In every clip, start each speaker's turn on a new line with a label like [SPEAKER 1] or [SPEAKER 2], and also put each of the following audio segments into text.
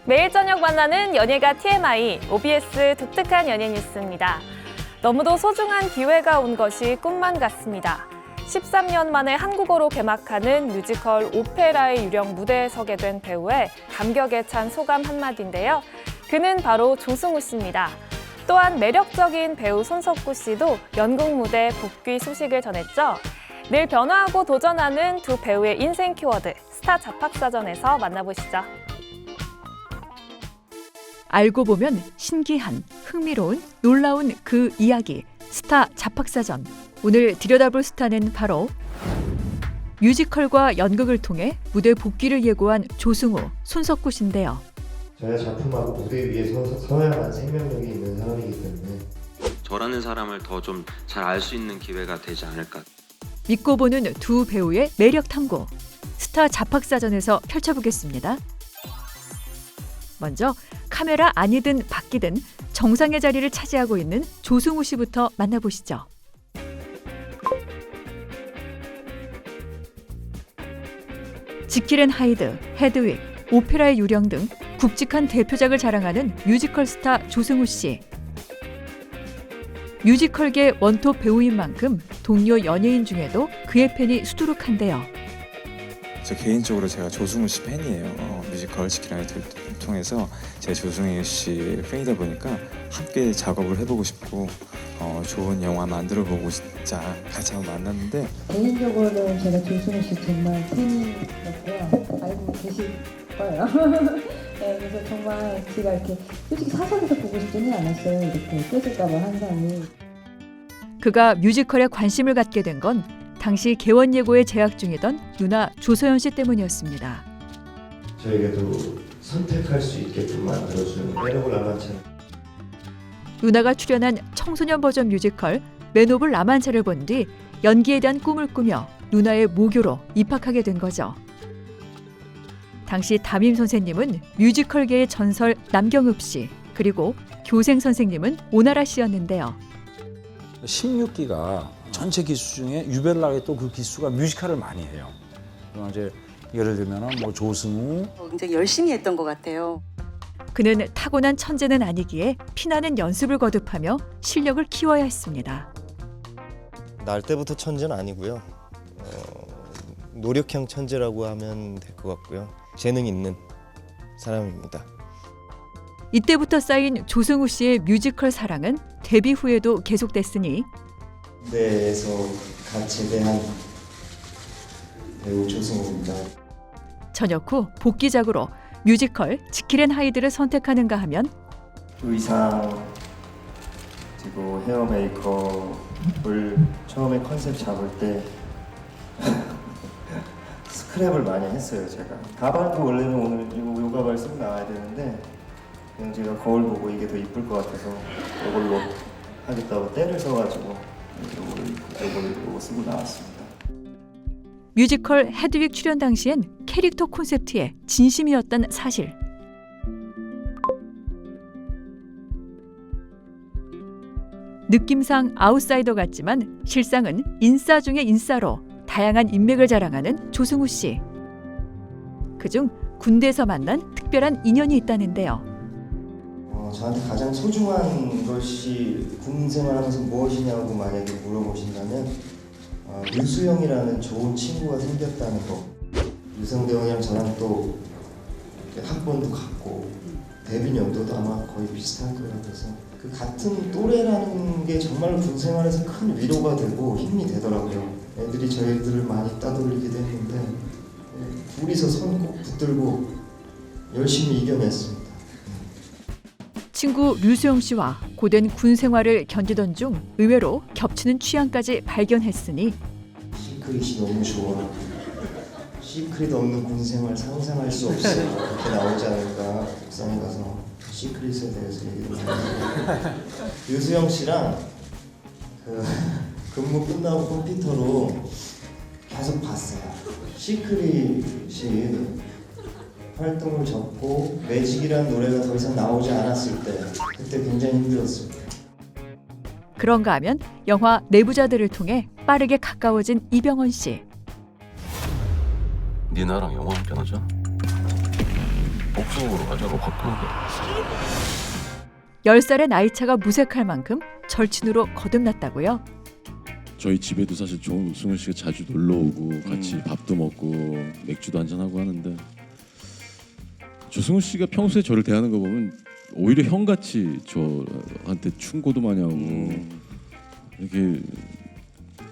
[SPEAKER 1] 매일 저녁 만나는 연예가 TMI, OBS 독특한 연예 뉴스입니다. 너무도 소중한 기회가 온 것이 꿈만 같습니다. 13년 만에 한국어로 개막하는 뮤지컬 오페라의 유령 무대에 서게 된 배우의 감격에 찬 소감 한마디인데요. 그는 바로 조승우 씨입니다. 또한 매력적인 배우 손석구 씨도 연극 무대 복귀 소식을 전했죠. 늘 변화하고 도전하는 두 배우의 인생 키워드, 스타 잡학사전에서 만나보시죠.
[SPEAKER 2] 알고 보면 신기한, 흥미로운, 놀라운 그 이야기, 스타 잡학사전. 오늘 들여다볼 스타는 바로 뮤지컬과 연극을 통해 무대 복귀를 예고한 조승우, 손석구 씨인데요.
[SPEAKER 3] 저의 작품하고 무대 위에 서야만 생명력이 있는 사람이기 때문에
[SPEAKER 4] 저라는 사람을 더 좀 잘 알 수 있는 기회가 되지 않을까.
[SPEAKER 2] 믿고 보는 두 배우의 매력 탐구, 스타 잡학사전에서 펼쳐보겠습니다. 먼저 카메라 안이든 밖이든 정상의 자리를 차지하고 있는 조승우 씨부터 만나보시죠. 지킬 앤 하이드, 헤드윅, 오페라의 유령 등 굵직한 대표작을 자랑하는 뮤지컬 스타 조승우 씨. 뮤지컬계 원톱 배우인 만큼 동료 연예인 중에도 그의 팬이 수두룩한데요.
[SPEAKER 5] 저 개인적으로 제가 조승우 씨 팬이에요. 뮤지컬 지킬 앤 하이드를 통해서 제 조승우 씨 팬이다 보니까 함께 작업을 해보고 싶고 좋은 영화 만들어보고 진짜 같이 한번 만났는데
[SPEAKER 6] 개인적으로는 제가 조승우 씨 정말 팬이었고요. 알고 계실 거예요. 네, 그래서 정말 제가 이렇게 솔직히 사석에서 보고 싶지는 않았어요. 이렇게 깨질까봐 환상이.
[SPEAKER 2] 그가 뮤지컬에 관심을 갖게 된 건 당시 개원 예고에 재학 중이던 누나 조소연 씨 때문이었습니다.
[SPEAKER 3] 저에게도 선택할 수 있게끔 만들어주는 매력을 라만찬.
[SPEAKER 2] 누나가 출연한 청소년 버전 뮤지컬 맨 오브 라만차를 본 뒤 연기에 대한 꿈을 꾸며 누나의 모교로 입학하게 된 거죠. 당시 담임 선생님은 뮤지컬계의 전설 남경읍 씨, 그리고 교생 선생님은 오나라 씨였는데요.
[SPEAKER 7] 16기가 전체 기수 중에 유별나게 또 그 기수가 뮤지컬을 많이 해요. 이제 예를 들면 뭐 조승우,
[SPEAKER 8] 굉장히 열심히 했던 것 같아요.
[SPEAKER 2] 그는 타고난 천재는 아니기에 피나는 연습을 거듭하며 실력을 키워야 했습니다.
[SPEAKER 9] 날 때부터 천재는 아니고요. 노력형 천재라고 하면 될 것 같고요. 재능 있는 사람입니다.
[SPEAKER 2] 이때부터 쌓인 조승우 씨의 뮤지컬 사랑은 데뷔 후에도 계속됐으니
[SPEAKER 3] 무대에서 갓 제대한 배우 조승우입니다.
[SPEAKER 2] 전역 후 복귀작으로 뮤지컬 지킬 앤 하이드를 선택하는가 하면
[SPEAKER 3] 의상 그리고 헤어 메이크업을 처음에 컨셉 잡을 때 스크랩을 많이 했어요. 제가 가발도 원래는 오늘 요 가발 쓰고 나와야 되는데 그냥 제가 거울 보고 이게 더 이쁠 것 같아서 이걸로 하겠다고 때를 써가지고 이걸로 쓰고 나왔습니다.
[SPEAKER 2] 뮤지컬 헤드윅 출연 당시엔 캐릭터 콘셉트에 진심이었던 사실. 느낌상 아웃사이더 같지만 실상은 인싸 중의 인싸로 다양한 인맥을 자랑하는 조승우 씨. 그중 군대에서 만난 특별한 인연이 있다는데요.
[SPEAKER 3] 저한테 가장 소중한 것이 군 생활하면서 무엇이냐고 만약에 물어보신다면 류수영이라는 좋은 친구가 생겼다는 거. 유성대 형이랑 저랑 또 학번도 같고 데뷔 연도도 아마 거의 비슷할 거라 그래서 그 같은 또래라는 게 정말 군 생활에서 큰 위로가 되고 힘이 되더라고요. 애들이 저희들을 많이 따돌리기도 했는데 둘이서 손 꼭 붙들고 열심히 이겨냈습니다.
[SPEAKER 2] 친구 류수영 씨와 고된 군 생활을 견디던 중 의외로 겹치는 취향까지 발견했으니
[SPEAKER 3] 시크릿이 너무 좋아. 시크릿 없는 군 생활 상상할 수 없어. 그렇게 나오지 않을까. 북상에 가서 시크릿에 대해서 얘기를 하는데 류수영 씨랑 그 근무 끝나고 컴퓨터로 계속 봤어요. 시크릿이 활동을 접고 매직이라는 노래가 더 이상 나오지 않았을 때 그때 굉장히 힘들었습니다.
[SPEAKER 2] 그런가 하면 영화 내부자들을 통해 빠르게 가까워진 이병헌 씨.
[SPEAKER 10] 네 나랑 영화 함께 하자. 복수로 가자고 바꾸고.
[SPEAKER 2] 10살의 나이차가 무색할 만큼 절친으로 거듭났다고요.
[SPEAKER 10] 저희 집에도 사실 조승우 씨가 자주 놀러 오고 같이 밥도 먹고 맥주도 한잔하고 하는데 조승우 씨가 평소에 저를 대하는 거 보면 오히려 형같이 저한테 충고도 많이 하고 이렇게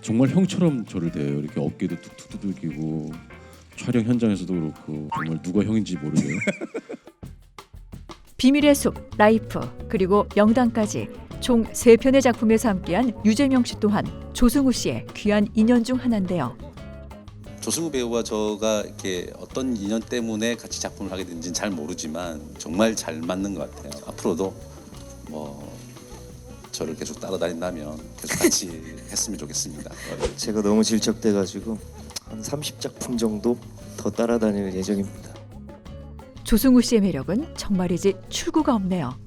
[SPEAKER 10] 정말 형처럼 저를 대해요. 이렇게 어깨도 툭툭 두들기고 촬영 현장에서도 그렇고 정말 누가 형인지 모르게요.
[SPEAKER 2] 비밀의 숲, 라이프, 그리고 명당까지 총 3편의 작품에서 함께한 유재명 씨 또한 조승우 씨의 귀한 인연 중 하나인데요.
[SPEAKER 11] 조승우 배우와 저가 이렇게 어떤 인연 때문에 같이 작품을 하게 된지는 잘 모르지만 정말 잘 맞는 것 같아요. 앞으로도 뭐 저를 계속 따라다닌다면 계속 같이 했으면 좋겠습니다.
[SPEAKER 3] 제가 너무 질척돼가지고 한 30작품 정도 더 따라다닐 예정입니다.
[SPEAKER 2] 조승우 씨의 매력은 정말이지 출구가 없네요.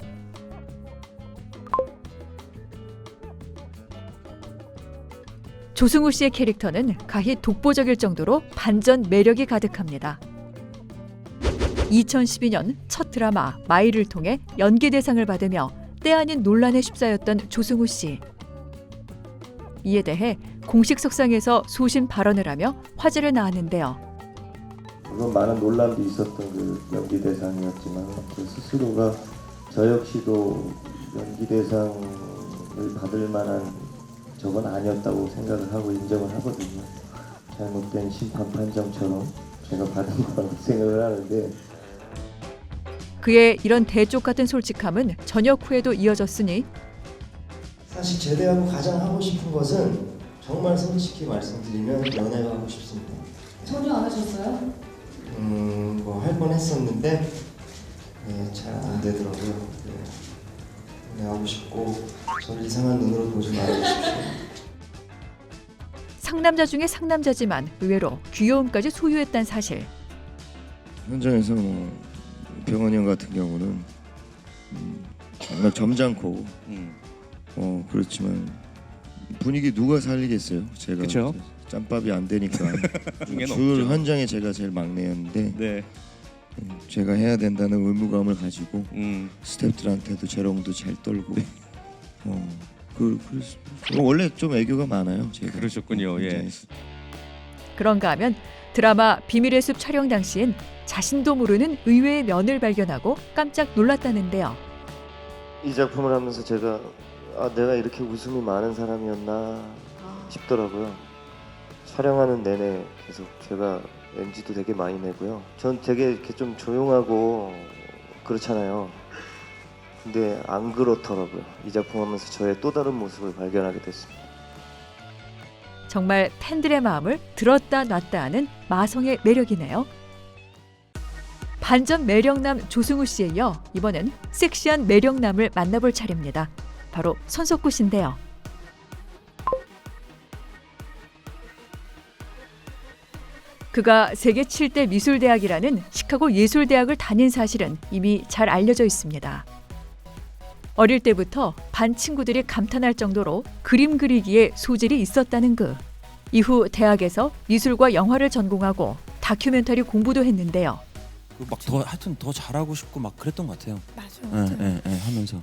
[SPEAKER 2] 조승우 씨의 캐릭터는 가히 독보적일 정도로 반전 매력이 가득합니다. 2012년 첫 드라마 마이를 통해 연기 대상을 받으며 때 아닌 논란에 휩싸였던 조승우 씨. 이에 대해 공식 석상에서 소신 발언을 하며 화제를 낳았는데요.
[SPEAKER 3] 물론 많은 논란도 있었던 그 연기 대상이었지만 그 스스로가 저 역시도 연기 대상을 받을 만한 저건 아니었다고 생각을 하고 인정을 하거든요. 잘못된 심판 판정처럼 제가 받은 거라고 생각을 하는데
[SPEAKER 2] 그의 이런 대쪽 같은 솔직함은 전역 후에도 이어졌으니
[SPEAKER 3] 사실 제대하고 가장 하고 싶은 것은 정말 솔직히 말씀드리면 연애가 하고 싶습니다.
[SPEAKER 6] 전혀 안 하셨어요?
[SPEAKER 3] 뭐 할 뻔했었는데 잘 안 되더라고요. 연애하고 싶고 저를 이상한 눈으로 보지 말아주십시오.
[SPEAKER 2] 상남자 중에 상남자지만 의외로 귀여움까지 소유했다는 사실.
[SPEAKER 3] 현장에서 병원이 형 같은 경우는 정말 점잖고 그렇지만 분위기 누가 살리겠어요? 제가
[SPEAKER 9] 그쵸?
[SPEAKER 3] 짬밥이 안 되니까
[SPEAKER 9] 중에는
[SPEAKER 3] 줄
[SPEAKER 9] 없죠.
[SPEAKER 3] 현장에 제가 제일 막내였는데
[SPEAKER 9] 네.
[SPEAKER 3] 제가 해야 된다는 의무감을 가지고 스태프들한테도 재롱도 잘 떨고 그래서 원래 좀 애교가 많아요. 제가
[SPEAKER 9] 그러셨군요. 예.
[SPEAKER 3] 현장에서.
[SPEAKER 2] 그런가 하면 드라마 비밀의 숲 촬영 당시엔 자신도 모르는 의외의 면을 발견하고 깜짝 놀랐다는데요.
[SPEAKER 3] 이 작품을 하면서 제가 내가 이렇게 웃음이 많은 사람이었나 싶더라고요. 촬영하는 내내 계속 제가 NG도 되게 많이 내고요. 전 되게 이렇게 좀 조용하고 그렇잖아요. 근데 안 그렇더라고요. 이 작품 하면서 저의 또 다른 모습을 발견하게 됐습니다.
[SPEAKER 2] 정말 팬들의 마음을 들었다 놨다 하는 마성의 매력이네요. 반전 매력남 조승우 씨에 이어 이번엔 섹시한 매력남을 만나볼 차례입니다. 바로 손석구 씨인데요. 그가 세계 7대 미술대학이라는 시카고 예술대학을 다닌 사실은 이미 잘 알려져 있습니다. 어릴 때부터 반 친구들이 감탄할 정도로 그림 그리기에 소질이 있었다는 그. 이후 대학에서 미술과 영화를 전공하고 다큐멘터리 공부도 했는데요.
[SPEAKER 12] 막 더 하여튼 더 잘하고 싶고 막 그랬던 것 같아요.
[SPEAKER 6] 맞아요.
[SPEAKER 12] 하면서.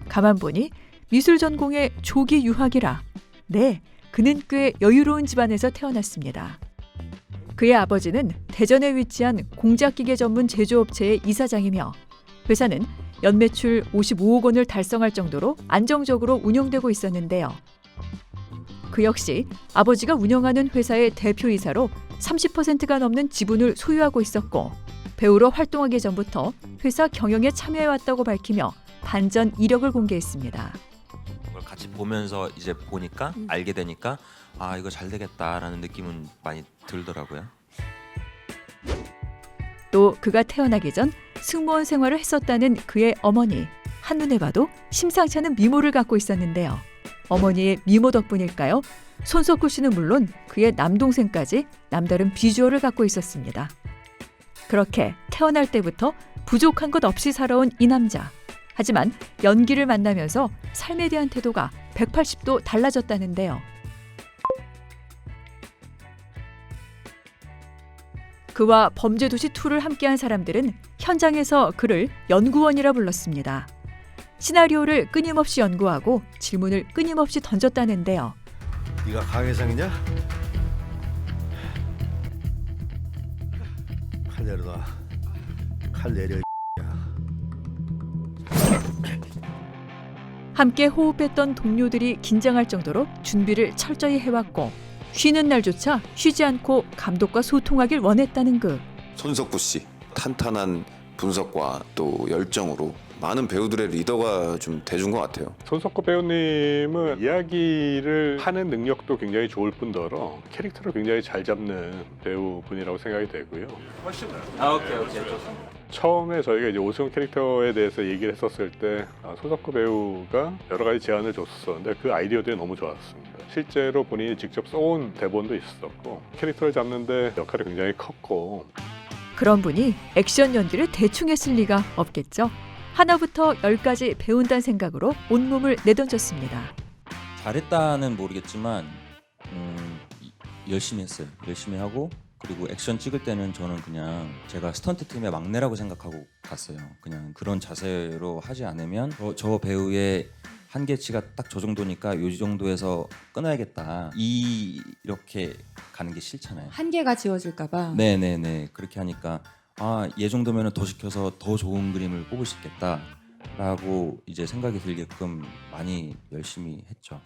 [SPEAKER 2] 가만 보니 미술 전공의 조기 유학이라. 네, 그는 꽤 여유로운 집안에서 태어났습니다. 그의 아버지는 대전에 위치한 공작기계 전문 제조업체의 이사장이며 회사는 연매출 55억 원을 달성할 정도로 안정적으로 운영되고 있었는데요. 그 역시 아버지가 운영하는 회사의 대표이사로 30%가 넘는 지분을 소유하고 있었고 배우로 활동하기 전부터 회사 경영에 참여해왔다고 밝히며 반전 이력을 공개했습니다.
[SPEAKER 13] 그걸 같이 보면서 이제 보니까 알게 되니까 아 이거 잘 되겠다라는 느낌은 많이 들더라고요.
[SPEAKER 2] 또 그가 태어나기 전 승무원 생활을 했었다는 그의 어머니. 한눈에 봐도 심상치 않은 미모를 갖고 있었는데요. 어머니의 미모 덕분일까요? 손석구 씨는 물론 그의 남동생까지 남다른 비주얼을 갖고 있었습니다. 그렇게 태어날 때부터 부족한 것 없이 살아온 이 남자. 하지만 연기를 만나면서 삶에 대한 태도가 180도 달라졌다는데요. 그와 범죄도시2를 함께한 사람들은 현장에서 그를 연구원이라 불렀습니다. 시나리오를 끊임없이 연구하고 질문을 끊임없이 던졌다는데요.
[SPEAKER 14] 네가 강혜상이냐? 칼 내려놔. 칼 내려.
[SPEAKER 2] 함께 호흡했던 동료들이 긴장할 정도로 준비를 철저히 해왔고 쉬는 날조차 쉬지 않고 감독과 소통하길 원했다는 그.
[SPEAKER 15] 손석구 씨 탄탄한 분석과 또 열정으로 많은 배우들의 리더가 좀 돼준 것 같아요.
[SPEAKER 16] 손석구 배우님은 이야기를 하는 능력도 굉장히 좋을 뿐더러 캐릭터를 굉장히 잘 잡는 배우분이라고 생각이 되고요.
[SPEAKER 13] 오케이.
[SPEAKER 16] 처음에 저희가 이제 오승훈 캐릭터에 대해서 얘기를 했었을 때 손석구 배우가 여러 가지 제안을 줬었는데 그 아이디어들이 너무 좋았습니다. 실제로 본인이 직접 써온 대본도 있었고 캐릭터를 잡는데 역할이 굉장히 컸고.
[SPEAKER 2] 그런 분이 액션 연기를 대충 했을 리가 없겠죠. 하나부터 10까지 배운다는 생각으로 온몸을 내던졌습니다.
[SPEAKER 12] 잘했다는 모르겠지만 열심히 했어요. 열심히 하고 그리고 액션 찍을 때는 저는 그냥 제가 스턴트 팀의 막내라고 생각하고 갔어요. 그냥 그런 자세로 하지 않으면 저 배우의 한계치가 딱 저 정도니까 이 정도에서 끊어야겠다. 이렇게 가는 게 싫잖아요.
[SPEAKER 17] 한계가 지워질까 봐.
[SPEAKER 12] 네네네. 그렇게 하니까 얘 정도면 더 시켜서 더 좋은 그림을 뽑을 수 있겠다라고 이제 생각이 들게끔 많이 열심히 했죠.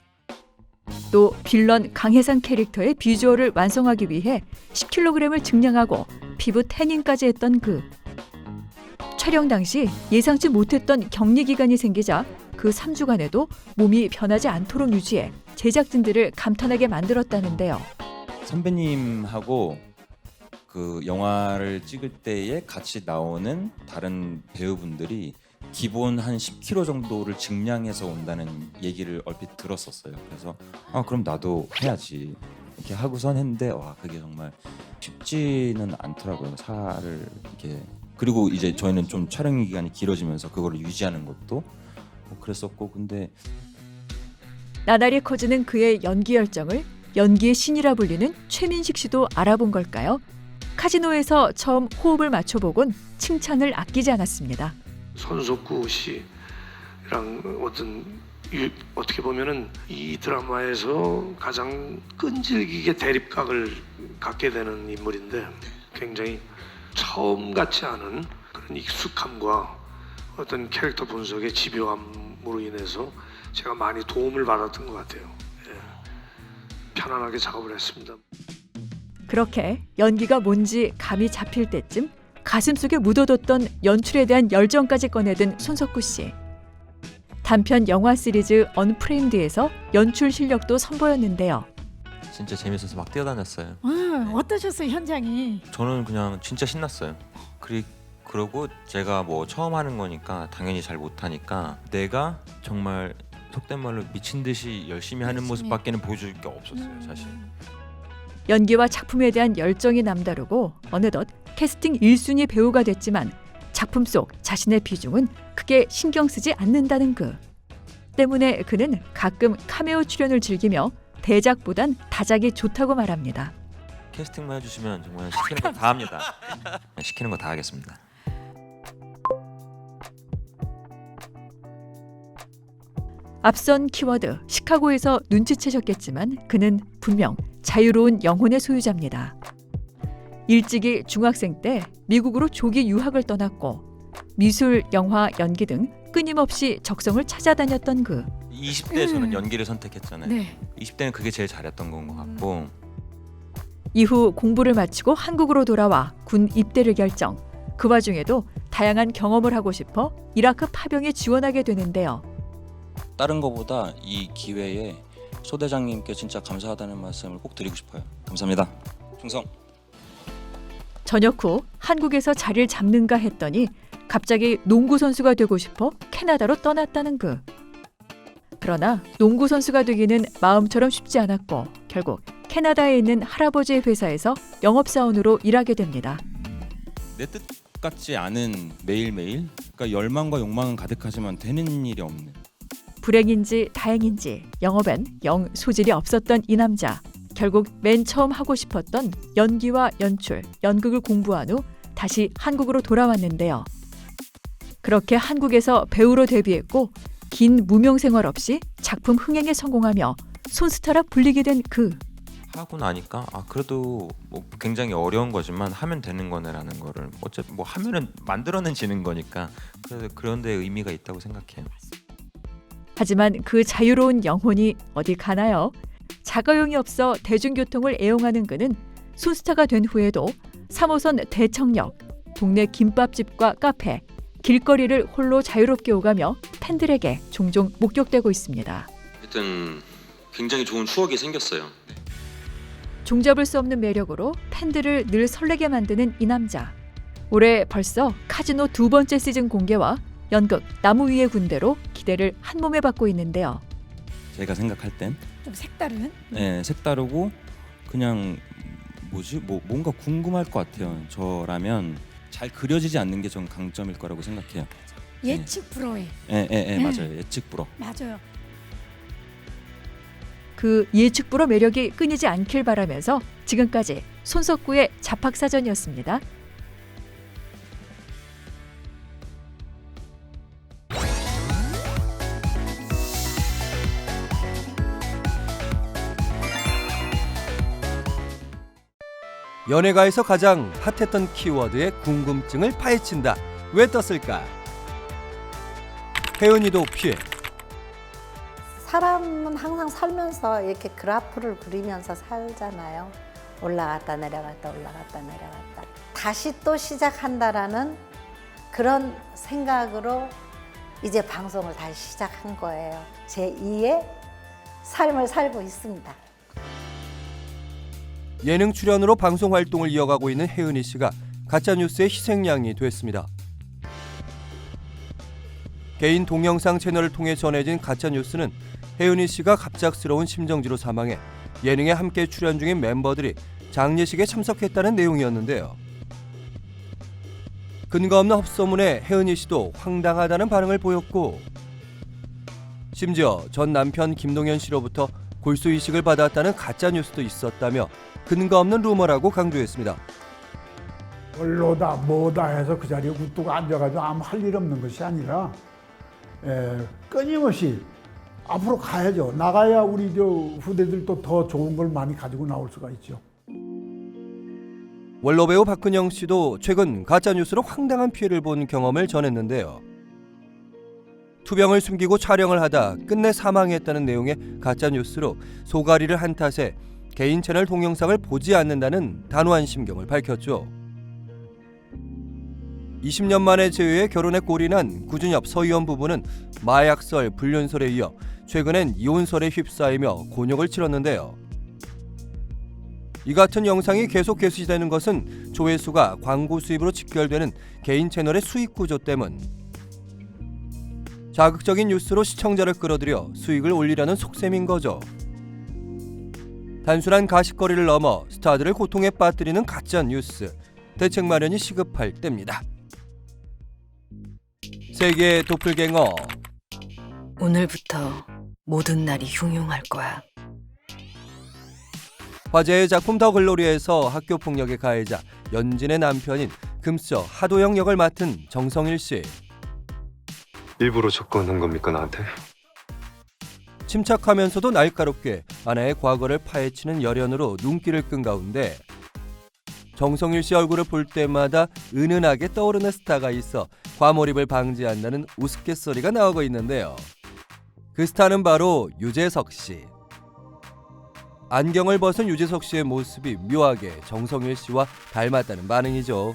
[SPEAKER 2] 또 빌런 강혜상 캐릭터의 비주얼을 완성하기 위해 10kg을 증량하고 피부 태닝까지 했던 그. 촬영 당시 예상치 못했던 격리 기간이 생기자 그 3주간에도 몸이 변하지 않도록 유지해 제작진들을 감탄하게 만들었다는데요.
[SPEAKER 12] 선배님하고 그 영화를 찍을 때에 같이 나오는 다른 배우분들이 기본 한 10kg 정도를 증량해서 온다는 얘기를 얼핏 들었었어요. 그래서 그럼 나도 해야지 이렇게 하고선 했는데 와 그게 정말 쉽지는 않더라고요. 살을 이렇게. 그리고 이제 저희는 좀 촬영 기간이 길어지면서 그거를 유지하는 것도 그랬었고. 근데
[SPEAKER 2] 나날이 커지는 그의 연기 열정을 연기의 신이라 불리는 최민식 씨도 알아본 걸까요? 카지노에서 처음 호흡을 맞춰보곤 칭찬을 아끼지 않았습니다.
[SPEAKER 18] 손석구 씨랑 어떻게 보면은 이 드라마에서 가장 끈질기게 대립각을 갖게 되는 인물인데 굉장히 처음 같지 않은 그런 익숙함과 어떤 캐릭터 분석의 집요함으로 인해서 제가 많이 도움을 받았던 것 같아요. 편안하게 작업을 했습니다.
[SPEAKER 2] 그렇게 연기가 뭔지 감이 잡힐 때쯤 가슴속에 묻어뒀던 연출에 대한 열정까지 꺼내든 손석구 씨. 단편 영화 시리즈 언프레임드에서 연출 실력도 선보였는데요.
[SPEAKER 13] 진짜 재밌어서 막 뛰어다녔어요.
[SPEAKER 17] 어떠셨어요 현장이?
[SPEAKER 13] 저는 그냥 진짜 신났어요. 그리고 제가 뭐 처음 하는 거니까 당연히 잘 못하니까 내가 정말 속된 말로 미친 듯이 열심히 하는 모습밖에는 보여줄 게 없었어요, 사실.
[SPEAKER 2] 연기와 작품에 대한 열정이 남다르고 어느덧 캐스팅 1순위 배우가 됐지만 작품 속 자신의 비중은 크게 신경 쓰지 않는다는 그. 때문에 그는 가끔 카메오 출연을 즐기며 대작보단 다작이 좋다고 말합니다.
[SPEAKER 13] 캐스팅만 해주시면 정말 시키는 거 다 합니다. 시키는 거 다 하겠습니다.
[SPEAKER 2] 앞선 키워드 시카고에서 눈치채셨겠지만 그는 분명 자유로운 영혼의 소유자입니다. 일찍이 중학생 때 미국으로 조기 유학을 떠났고 미술, 영화, 연기 등 끊임없이 적성을 찾아다녔던 그.
[SPEAKER 13] 20대에 저는 연기를 선택했잖아요.
[SPEAKER 17] 네.
[SPEAKER 13] 20대는 그게 제일 잘했던 건 것 같고.
[SPEAKER 2] 이후 공부를 마치고 한국으로 돌아와 군 입대를 결정. 그 와중에도 다양한 경험을 하고 싶어 이라크 파병에 지원하게 되는데요.
[SPEAKER 12] 다른 거보다 이 기회에 소대장님께 진짜 감사하다는 말씀을 꼭 드리고 싶어요. 감사합니다. 충성.
[SPEAKER 2] 전역 후 한국에서 자리를 잡는가 했더니 갑자기 농구 선수가 되고 싶어 캐나다로 떠났다는 그. 그러나 농구 선수가 되기는 마음처럼 쉽지 않았고 결국 캐나다에 있는 할아버지의 회사에서 영업사원으로 일하게 됩니다.
[SPEAKER 12] 내 뜻 같지 않은 매일매일, 그러니까 열망과 욕망은 가득하지만 되는 일이 없는.
[SPEAKER 2] 불행인지 다행인지 영업엔 영 소질이 없었던 이 남자. 결국 맨 처음 하고 싶었던 연기와 연출, 연극을 공부한 후 다시 한국으로 돌아왔는데요. 그렇게 한국에서 배우로 데뷔했고 긴 무명 생활 없이 작품 흥행에 성공하며 손스타라 불리게 된 그.
[SPEAKER 13] 하고 나니까 그래도 뭐 굉장히 어려운 거지만 하면 되는 거네라는 거를 어쨌든 뭐 하면은 만들어는 지는 거니까 그래서 그런 데 의미가 있다고 생각해요.
[SPEAKER 2] 하지만 그 자유로운 영혼이 어디 가나요? 자가용이 없어 대중교통을 애용하는 그는 손스타가 된 후에도 3호선 대청역, 동네 김밥집과 카페, 길거리를 홀로 자유롭게 오가며 팬들에게 종종 목격되고 있습니다.
[SPEAKER 4] 하여튼 굉장히 좋은 추억이 생겼어요.
[SPEAKER 2] 종잡을 수 없는 매력으로 팬들을 늘 설레게 만드는 이 남자. 올해 벌써 카지노 2번째 시즌 공개와 연극 나무 위의 군대로 기대를 한몸에 받고 있는데요.
[SPEAKER 12] 제가 생각할 땐
[SPEAKER 17] 좀 색다른?
[SPEAKER 12] 네, 색다르고 그냥 뭔가 궁금할 것 같아요. 저라면 잘 그려지지 않는 게 전 강점일 거라고 생각해요.
[SPEAKER 17] 예측 불허해.
[SPEAKER 12] 네, 맞아요. 예측 불허.
[SPEAKER 17] 맞아요.
[SPEAKER 2] 그 예측 불허 매력이 끊이지 않길 바라면서 지금까지 손석구의 잡학사전이었습니다.
[SPEAKER 19] 연예가에서 가장 핫했던 키워드의 궁금증을 파헤친다. 왜 떴을까? 혜은이도 피해.
[SPEAKER 20] 사람은 항상 살면서 이렇게 그래프를 그리면서 살잖아요. 올라갔다 내려갔다 올라갔다 내려갔다. 다시 또 시작한다라는 그런 생각으로 이제 방송을 다시 시작한 거예요. 제2의 삶을 살고 있습니다.
[SPEAKER 19] 예능 출연으로 방송 활동을 이어가고 있는 혜은이 씨가 가짜뉴스의 희생양이 됐습니다. 개인 동영상 채널을 통해 전해진 가짜뉴스는 혜은이 씨가 갑작스러운 심정지로 사망해 예능에 함께 출연 중인 멤버들이 장례식에 참석했다는 내용이었는데요. 근거 없는 헛소문에 혜은이 씨도 황당하다는 반응을 보였고 심지어 전 남편 김동현 씨로부터 골수 이식을 받았다는 가짜뉴스도 있었다며 근거 없는 루머라고 강조했습니다.
[SPEAKER 21] 원로다 뭐다 해서 그 자리에 우뚝 앉아가지고 아무 할 일 없는 것이 아니라 끊임없이 앞으로 가야죠. 나가야 우리 후대들도 더 좋은 걸 많이 가지고 나올 수가 있죠.
[SPEAKER 19] 원로 배우 박근영 씨도 최근 가짜뉴스로 황당한 피해를 본 경험을 전했는데요. 투병을 숨기고 촬영을 하다 끝내 사망했다는 내용의 가짜뉴스로 소가리를 한 탓에 개인 채널 동영상을 보지 않는다는 단호한 심경을 밝혔죠. 20년 만에 재회해 결혼에 골인한 구준엽 서희연 부부는 마약설, 불륜설에 이어 최근엔 이혼설에 휩싸이며 곤욕을 치렀는데요. 이 같은 영상이 계속 게시되는 것은 조회수가 광고 수입으로 직결되는 개인 채널의 수익 구조 때문. 자극적인 뉴스로 시청자를 끌어들여 수익을 올리려는 속셈인 거죠. 단순한 가십거리를 넘어 스타들을 고통에 빠뜨리는 가짜 뉴스. 대책 마련이 시급할 때입니다. 세계의 도플갱어.
[SPEAKER 22] 오늘부터 모든 날이 흉흉할 거야.
[SPEAKER 19] 화제의 작품 더 글로리에서 학교 폭력의 가해자 연진의 남편인 금서 하도영 역을 맡은 정성일 씨.
[SPEAKER 23] 일부러 접근한 겁니까 나한테?
[SPEAKER 19] 침착하면서도 날카롭게 아내의 과거를 파헤치는 열연으로 눈길을 끈 가운데 정성일 씨 얼굴을 볼 때마다 은은하게 떠오르는 스타가 있어 과몰입을 방지한다는 우스갯소리가 나오고 있는데요. 그 스타는 바로 유재석 씨. 안경을 벗은 유재석 씨의 모습이 묘하게 정성일 씨와 닮았다는 반응이죠.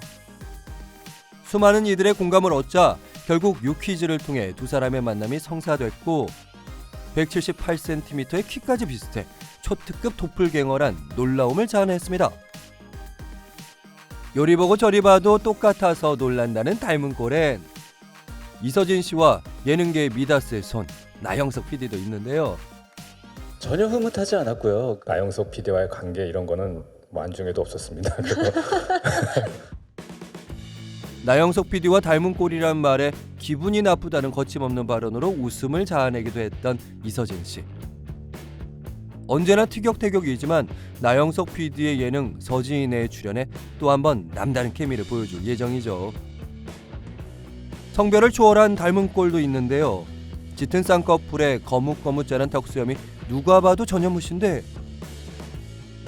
[SPEAKER 19] 수많은 이들의 공감을 얻자 결국 유퀴즈를 통해 두 사람의 만남이 성사됐고 178cm의 키까지 비슷해 초특급 도플갱어란 놀라움을 자아냈습니다. 요리 보고 저리 봐도 똑같아서 놀란다는 닮은 꼴엔 이서진 씨와 예능계의 미다스의 손 나영석 PD도 있는데요.
[SPEAKER 24] 전혀 흐뭇하지 않았고요. 나영석 PD와의 관계 이런 거는 뭐 안중에도 없었습니다.
[SPEAKER 19] 나영석 PD와 닮은 꼴이란 말에 기분이 나쁘다는 거침없는 발언으로 웃음을 자아내기도 했던 이서진 씨. 언제나 티격태격이지만 나영석 PD의 예능 서지인의 출연에 또 한 번 남다른 케미를 보여줄 예정이죠. 성별을 초월한 닮은 꼴도 있는데요. 짙은 쌍꺼풀에 거뭇거뭇자란 턱수염이 누가 봐도 전현무 씨인데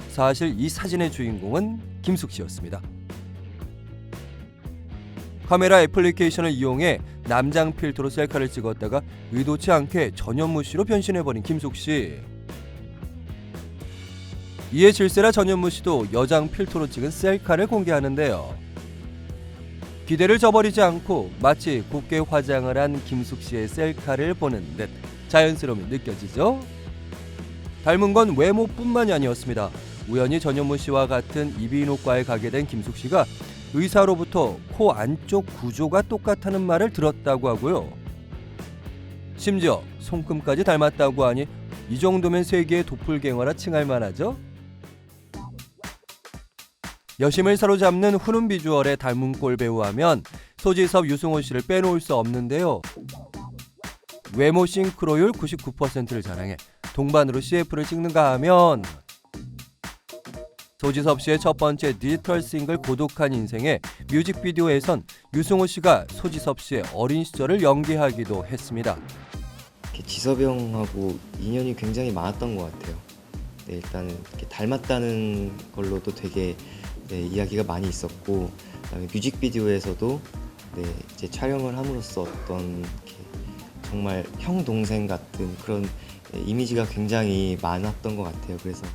[SPEAKER 19] 사실 이 사진의 주인공은 김숙 씨였습니다. 카메라 애플리케이션을 이용해 남장 필터로 셀카를 찍었다가 의도치 않게 전현무 씨로 변신해버린 김숙 씨. 이에 질세라 전현무 씨도 여장 필터로 찍은 셀카를 공개하는데요. 기대를 저버리지 않고 마치 곱게 화장을 한 김숙 씨의 셀카를 보는 듯 자연스러움이 느껴지죠. 닮은 건 외모뿐만이 아니었습니다. 우연히 전현무 씨와 같은 이비인후과에 가게 된 김숙 씨가 의사로부터 코 안쪽 구조가 똑같다는 말을 들었다고 하고요. 심지어 손금까지 닮았다고 하니 이 정도면 세계의 도플갱어라 칭할 만하죠. 여심을 사로잡는 훈훈 비주얼의 닮은 꼴 배우하면 소지섭, 유승호 씨를 빼놓을 수 없는데요. 외모 싱크로율 99%를 자랑해 동반으로 CF를 찍는가 하면 소지섭 씨의 첫 번째 디지털 싱글 고독한 인생의 뮤직비디오에선 유승호 씨가 소지섭 씨의 어린 시절을 연기하기도 했습니다.
[SPEAKER 9] 지섭이 형하고 인연이 굉장히 많았던 것 같아요. 네, 일단 이렇게 닮았다는 걸로도 되게 이야기가 많이 있었고, 그다음에 뮤직비디오에서도 이제 촬영을 함으로써 어떤 정말 형 동생 같은 그런 이미지가 굉장히 많았던 것 같아요. 그래서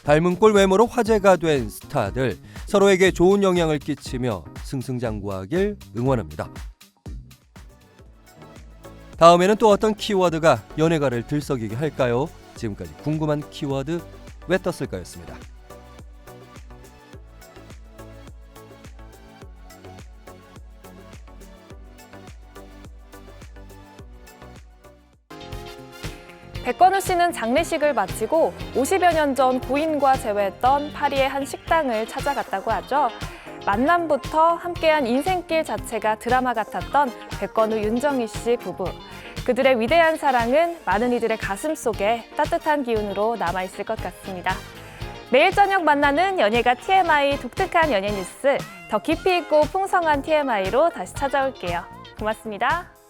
[SPEAKER 19] 닮은 꼴 외모로 화제가 된 스타들, 서로에게 좋은 영향을 끼치며 승승장구하길 응원합니다. 다음에는 또 어떤 키워드가 연예가를 들썩이게 할까요? 지금까지 궁금한 키워드 왜 떴을까였습니다.
[SPEAKER 1] 백건우 씨는 장례식을 마치고 50여 년 전 부인과 재회했던 파리의 한 식당을 찾아갔다고 하죠. 만남부터 함께한 인생길 자체가 드라마 같았던 백건우, 윤정희 씨 부부. 그들의 위대한 사랑은 많은 이들의 가슴 속에 따뜻한 기운으로 남아있을 것 같습니다. 매일 저녁 만나는 연예가 TMI 독특한 연예 뉴스, 더 깊이 있고 풍성한 TMI로 다시 찾아올게요. 고맙습니다.